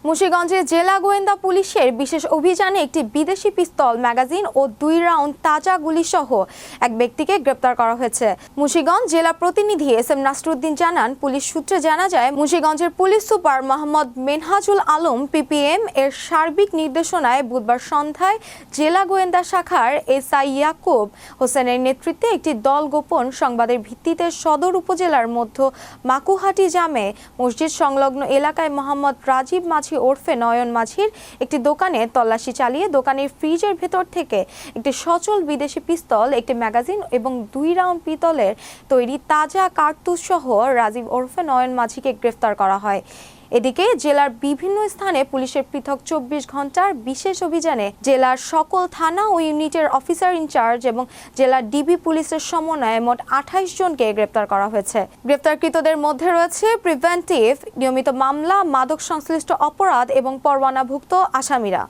মুন্সিগঞ্জে জেলা গোয়েন্দা পুলিশের বিশেষ অভিযানে একটি বিদেশি পিস্তল, ম্যাগাজিন ও 2 রাউন্ড তাজা গুলিসহ এক ব্যক্তিকে গ্রেপ্তার করা হয়েছে। মুন্সিগঞ্জ জেলা প্রতিনিধি এস.এম. নাসরুদ্দিন জানান, পুলিশ সূত্রে জানা যায় মুন্সিগঞ্জের police super Mohammad Menhajul Alam PPM এর সার্বিক নির্দেশনায় বুধবার সন্ধ্যায় জেলা গোয়েন্দা শাখার এসআই ইয়াকুব হোসেনের নেতৃত্বে একটি দল গোপন সংবাদের ভিত্তিতে সদর উপজেলার মধ্য মাকুহাটি জামে মসজিদ সংলগ্ন এলাকায় মোহাম্মদ রাজীব মাঝি ওরফে নয়ন মাঝির একটি দোকানে তল্লাশি চালিয়ে দোকানের ফ্রিজের ভেতর থেকে একটি সচল বিদেশি পিস্তল, একটি ম্যাগাজিন এবং 2 রাউন্ড পিস্তলের তৈরি তাজা কার্তুজ সহ রাজীব ওরফে নয়ন মাঝিকে গ্রেফতার করা হয়। এদিকে জেলার বিভিন্ন স্থানে পুলিশের পৃথক 24 ঘন্টার বিশেষ অভিযানে জেলার সকল থানা ও ইউনিটের অফিসার ইনচার্জ এবং জেলার ডিবি পুলিশের সমন্বয়ে মোট 28 জনকে গ্রেপ্তার করা হয়েছে। গ্রেপ্তারকৃতদের মধ্যে রয়েছে প্রিভেন্টিভ, নিয়মিত মামলা, মাদক সংশ্লিষ্ট অপরাধ এবং পরোয়ানাভুক্ত আসামিরা।